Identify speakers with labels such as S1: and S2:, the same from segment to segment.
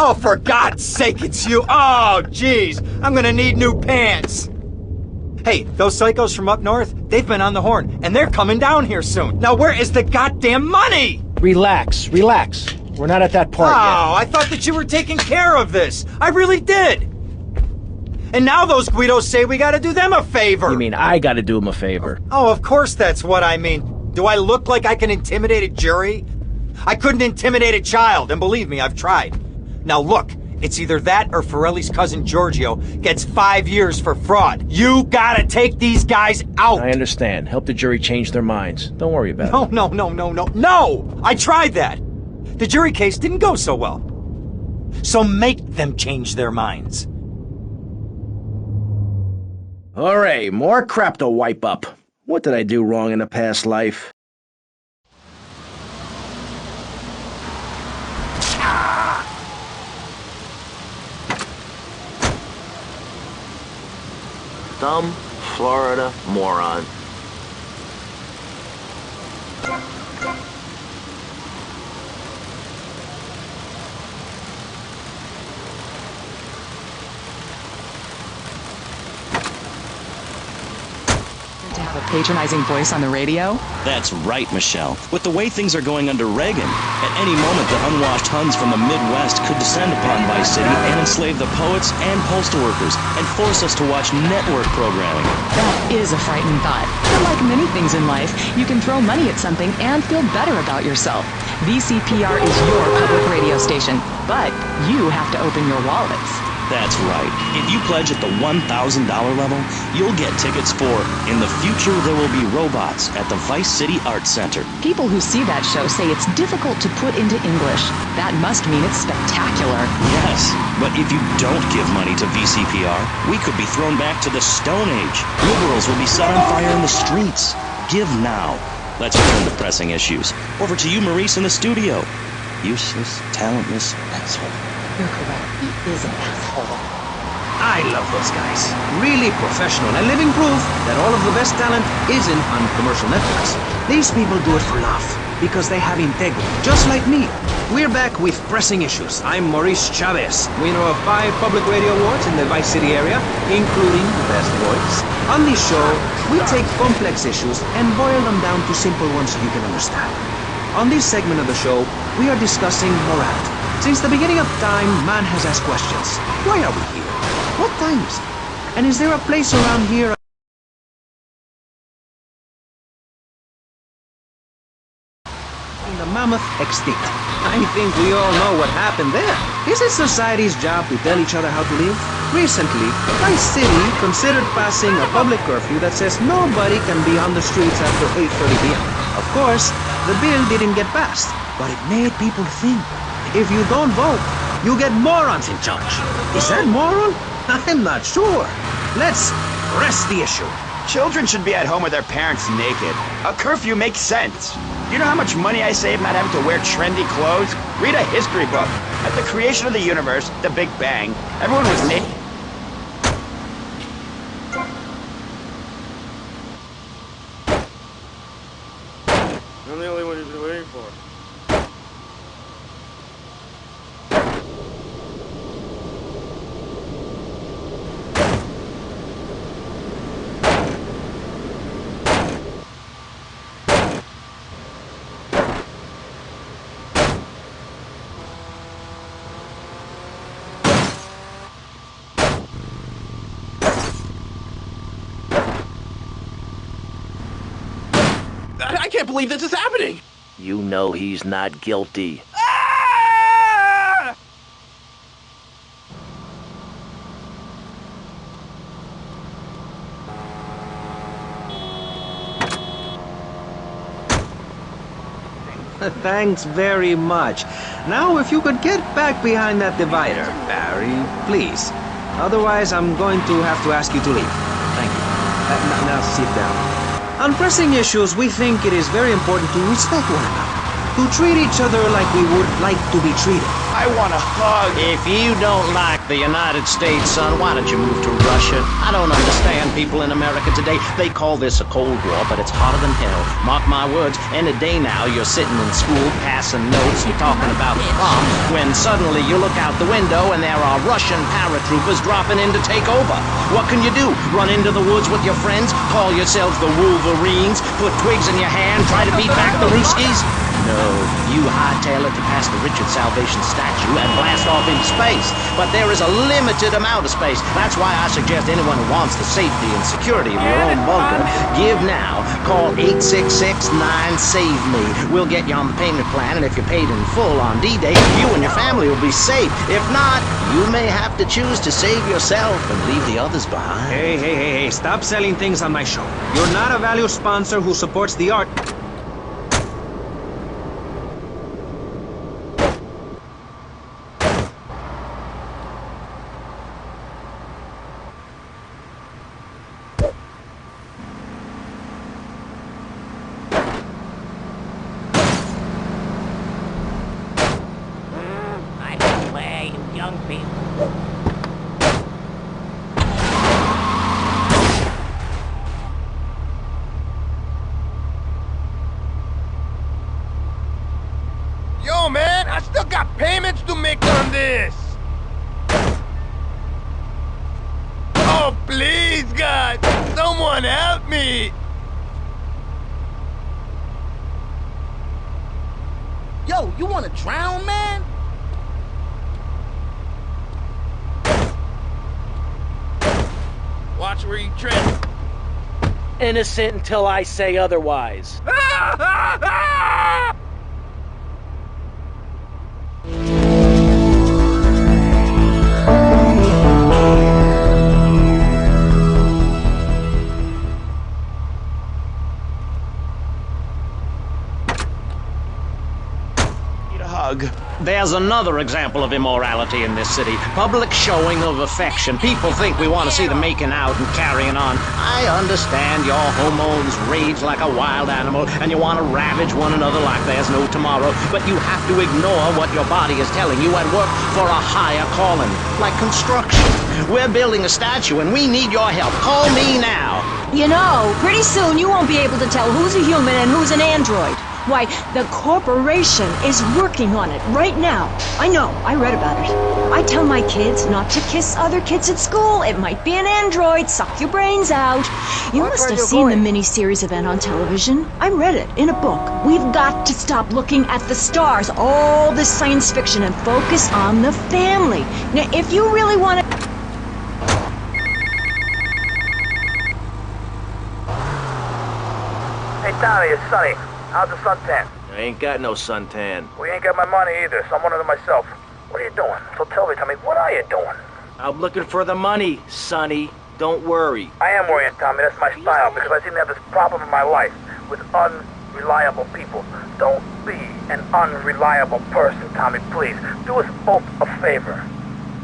S1: Oh, for God's sake, it's you! Oh, jeez! I'm gonna need new pants! Hey, those psychos from up north, they've been on the horn, and they're coming down here soon. Now where is the goddamn money?
S2: Relax, relax. We're not at that part yet.
S1: Oh, I thought that you were taking care of this. I really did. And now those Guidos say we gotta do them a favor.
S2: You mean I gotta do them a favor?
S1: Oh, of course that's what I mean. Do I look like I can intimidate a jury? I couldn't intimidate a child, and believe me, I've tried. Now look, it's either that or Forelli's cousin Giorgio gets 5 years for fraud. You gotta take these guys out!
S2: I understand. Help the jury change their minds. Don't worry about it.
S1: No! I tried that! The jury case didn't go so well. So make them change their minds.
S2: Alright, more crap to wipe up. What did I do wrong in a past life? Dumb Florida moron.
S3: To have a patronizing voice on the radio?
S4: That's right, Michelle. With the way things are going under Reagan, at any moment the unwashed Huns from the Midwest could descend upon Vice City and enslave the poets and postal workers and force us to watch network programming.
S3: That is a frightening thought. But like many things in life, you can throw money at something and feel better about yourself. VCPR is your public radio station, but you have to open your wallets.
S4: That's right. If you pledge at the $1,000 level, you'll get tickets for In the Future There Will Be Robots at the Vice City Arts Center.
S3: People who see that show say it's difficult to put into English. That must mean it's spectacular.
S4: Yes, but if you don't give money to VCPR, we could be thrown back to the Stone Age. Liberals will be set on fire in the streets. Give now. Let's return to pressing issues. Over to you, Maurice, in the studio. Useless, talentless asshole.
S3: You're correct. He is an asshole.
S5: I love those guys. Really professional and living proof that all of the best talent isn't on commercial networks. These people do it for love, because they have integrity, just like me. We're back with pressing issues. I'm Maurice Chavez, winner of 5 public radio awards in the Vice City area, including the Best Voice. On this show, we take complex issues and boil them down to simple ones you can understand. On this segment of the show, we are discussing morality. Since the beginning of time, man has asked questions. Why are we here? What time is it? And is there a place around here the mammoth extinct. I think we all know what happened there. Is it society's job to tell each other how to live? Recently, my city considered passing a public curfew that says nobody can be on the streets after 8:30 p.m. Of course, the bill didn't get passed, but it made people think. If you don't vote, you get morons in charge. Is that moral? I'm not sure. Let's press the issue.
S6: Children should be at home with their parents naked. A curfew makes sense. You know how much money I save not having to wear trendy clothes? Read a history book. At the creation of the universe, the Big Bang, everyone was naked.
S7: I'm the only one who's been waiting for. I can't believe this is happening!
S2: You know he's not guilty.
S7: Ah!
S5: Thanks very much. Now, if you could get back behind that divider, Barry, please. Otherwise, I'm going to have to ask you to leave. Thank you. Now sit down. On pressing issues, we think it is very important to respect one another, to treat each other like we would like to be treated.
S6: I want a hug.
S8: If you don't like the United States, son, why don't you move to Russia? I don't understand people in America today. They call this a Cold War, but it's hotter than hell. Mark my words, any day now you're sitting in school passing notes and talking about the prom, when suddenly you look out the window and there are Russian paratroopers dropping in to take over. What can you do? Run into the woods with your friends? Call yourselves the Wolverines? Put twigs in your hair and try to beat back the Ruskies? No, you hightail it to past the Richard Salvation statue and blast off into space. But there is a limited amount of space. That's why I suggest anyone who wants the safety and security of your own bunker, give now. Call 866-9-SAVE-ME. We'll get you on the payment plan, and if you're paid in full on D-Day, you and your family will be safe. If not, you may have to choose to save yourself and leave the others behind.
S5: Hey, stop selling things on my show. You're not a valued sponsor who supports the art.
S7: Yo, man, I still got payments to make on this! Oh, please, God! Someone help me!
S9: Yo, you wanna drown, man?
S7: Watch where you tread.
S2: Innocent until I say otherwise.
S8: There's another example of immorality in this city. Public showing of affection. People think we want to see them making out and carrying on. I understand your hormones rage like a wild animal and you want to ravage one another like there's no tomorrow, but you have to ignore what your body is telling you and work for a higher calling, like construction. We're building a statue and we need your help. Call me now.
S10: You know, pretty soon you won't be able to tell who's a human and who's an android. Why, the corporation is working on it right now. I know, I read about it. I tell my kids not to kiss other kids at school. It might be an android, suck your brains out. You must have seen the mini-series event on television. I read it in a book. We've got to stop looking at the stars, all this science fiction, and focus on the family. Now, if you really want to...
S11: Hey, Tommy, it's Sonny.
S7: How's the suntan?
S2: I ain't got no suntan.
S7: We ain't got my money either, so I'm one of them myself. What are you doing? So tell me, Tommy, what are you doing?
S2: I'm looking for the money, Sonny. Don't worry.
S7: I am worrying, Tommy. That's my style, because I seem to have this problem in my life with unreliable people. Don't be an unreliable person, Tommy, please. Do us both a favor.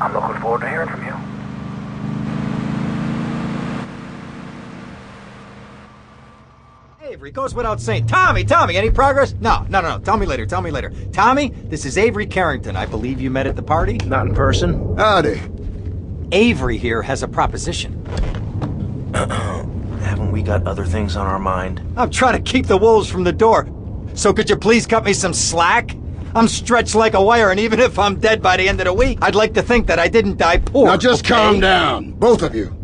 S7: I'm looking forward to hearing from you.
S1: Avery, goes without saying. Tommy, any progress? No. Tell me later. Tommy, this is Avery Carrington. I believe you met at the party?
S2: Not in person.
S11: Howdy.
S1: Avery here has a proposition.
S2: Haven't we got other things on our mind?
S1: I'm trying to keep the wolves from the door. So could you please cut me some slack? I'm stretched like a wire, and even if I'm dead by the end of the week, I'd like to think that I didn't die poor.
S11: Now just calm down, both of you.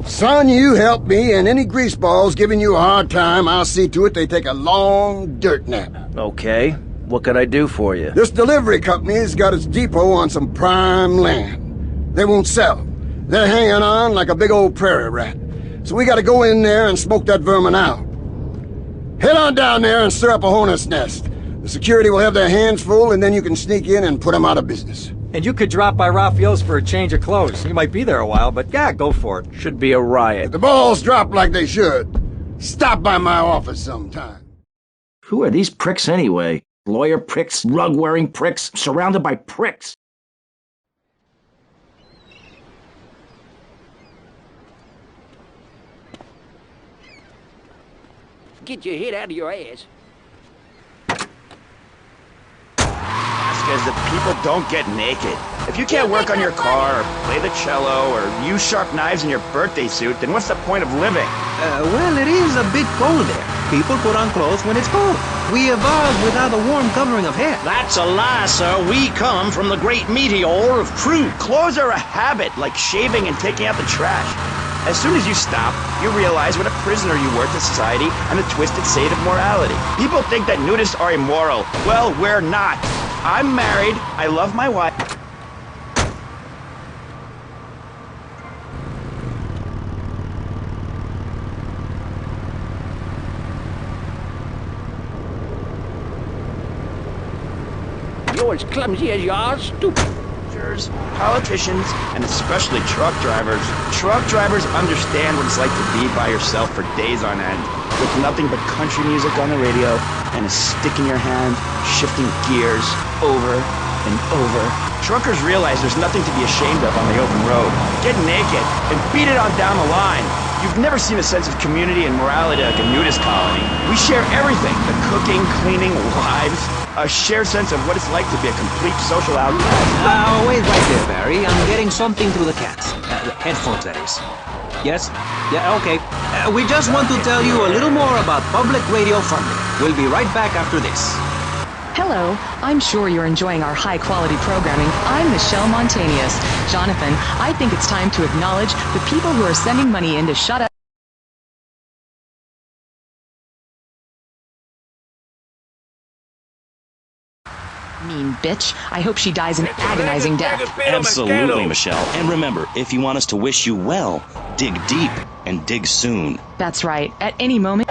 S11: Son, you help me, and any greaseballs giving you a hard time, I'll see to it they take a long dirt nap.
S2: Okay. What can I do for you?
S11: This delivery company's got its depot on some prime land. They won't sell. They're hanging on like a big old prairie rat. So we gotta go in there and smoke that vermin out. Head on down there and stir up a hornet's nest. The security will have their hands full, and then you can sneak in and put them out of business.
S1: And you could drop by Raphael's for a change of clothes. You might be there a while, but yeah, go for it.
S2: Should be a riot.
S11: If the balls drop like they should, stop by my office sometime.
S2: Who are these pricks anyway? Lawyer pricks, rug-wearing pricks, surrounded by pricks.
S9: Get your head out of your ass.
S6: Is that people don't get naked. If you can't work on your car, or play the cello, or use sharp knives in your birthday suit, then what's the point of living?
S5: Well, it is a bit cold there. People put on clothes when it's cold. We evolved without a warm covering of hair.
S8: That's a lie, sir. We come from the great meteor of truth.
S6: Clothes are a habit, like shaving and taking out the trash. As soon as you stop, you realize what a prisoner you were to society and the twisted state of morality. People think that nudists are immoral. Well, we're not. I'm married, I love my wife.
S9: You're as clumsy as you are stupid.
S6: Politicians, and especially truck drivers. Truck drivers understand what it's like to be by yourself for days on end, with nothing but country music on the radio and a stick in your hand, shifting gears over and over. Truckers realize there's nothing to be ashamed of on the open road. Get naked and beat it on down the line. You've never seen a sense of community and morality like a nudist colony. We share everything, the cooking, cleaning, wives, a shared sense of what it's like to be a complete social outcast.
S5: Wait right there, Barry. I'm getting something through the cats. Headphones, that is. Yes? Yeah, okay. We just want to tell you a little more about public radio funding. We'll be right back after this.
S3: Hello, I'm sure you're enjoying our high-quality programming. I'm Michelle Montanius. Jonathan, I think it's time to acknowledge the people who are sending money in to shut up. Mean bitch. I hope she dies an agonizing death.
S4: Absolutely, Michelle. And remember, if you want us to wish you well, dig deep and dig soon.
S3: That's right. At any moment...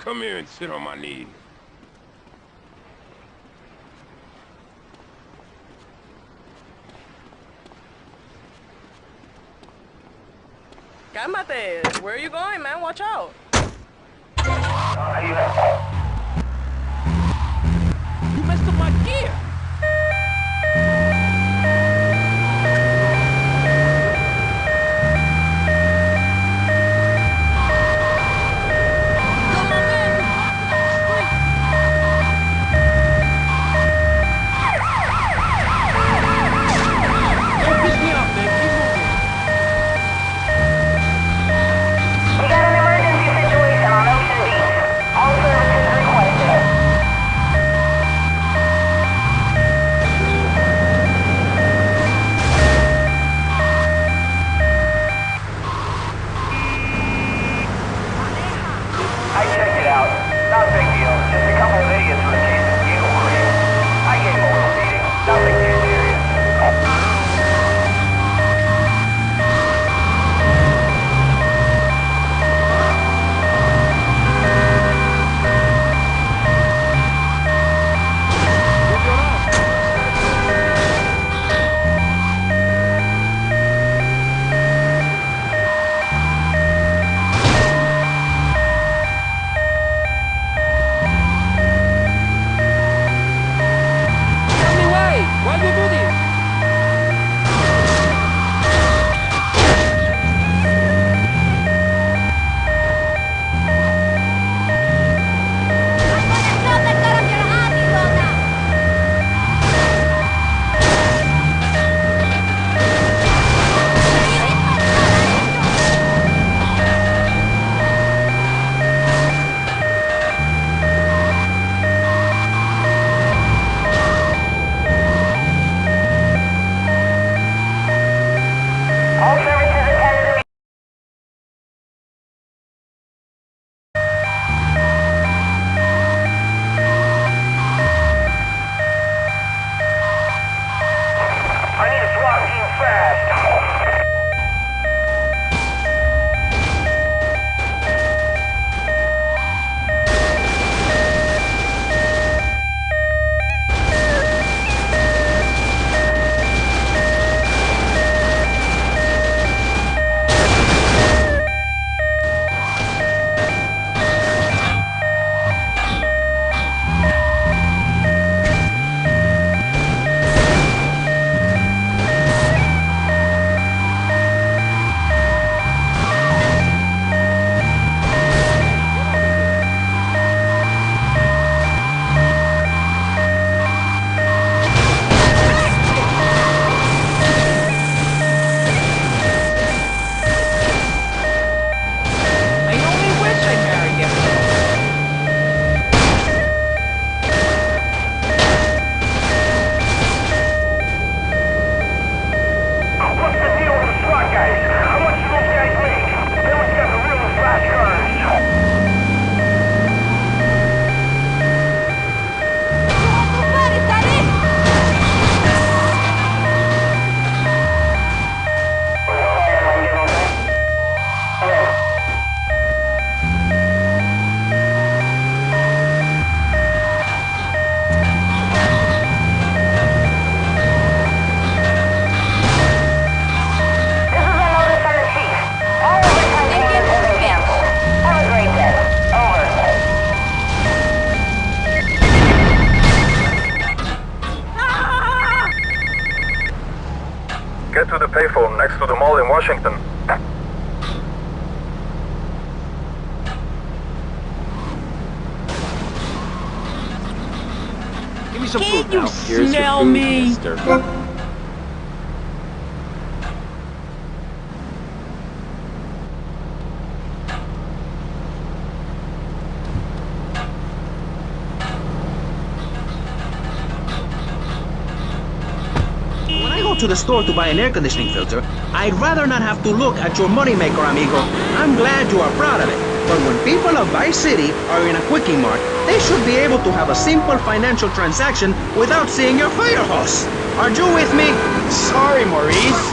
S9: Come here and sit on my knee.
S12: Cálmate. Where are you going, man? Watch out.
S9: You messed up my gear.
S7: Get to the payphone next to the mall in Washington.
S5: Give me some
S12: Can
S5: food
S12: you
S5: now.
S12: smell me?
S5: When I go to the store to buy an air conditioning filter, I'd rather not have to look at your moneymaker, amigo. I'm glad you are proud of it. But when people of Vice City are in a quickie mart, they should be able to have a simple financial transaction without seeing your fire hose. Are you with me?
S6: Sorry, Maurice.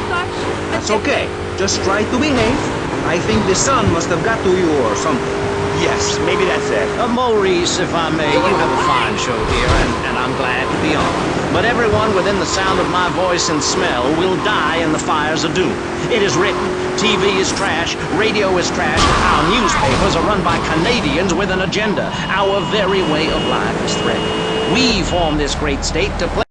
S5: That's okay. Just try to behave. I think the sun must have got to you or something.
S6: Yes, maybe that's it.
S8: Maurice, if I may, you have a fine show here, and I'm glad to be on. But everyone within the sound of my voice and smell will die in the fires of doom. It is written, TV is trash, radio is trash, our newspapers are run by Canadians with an agenda. Our very way of life is threatened. We form this great state to play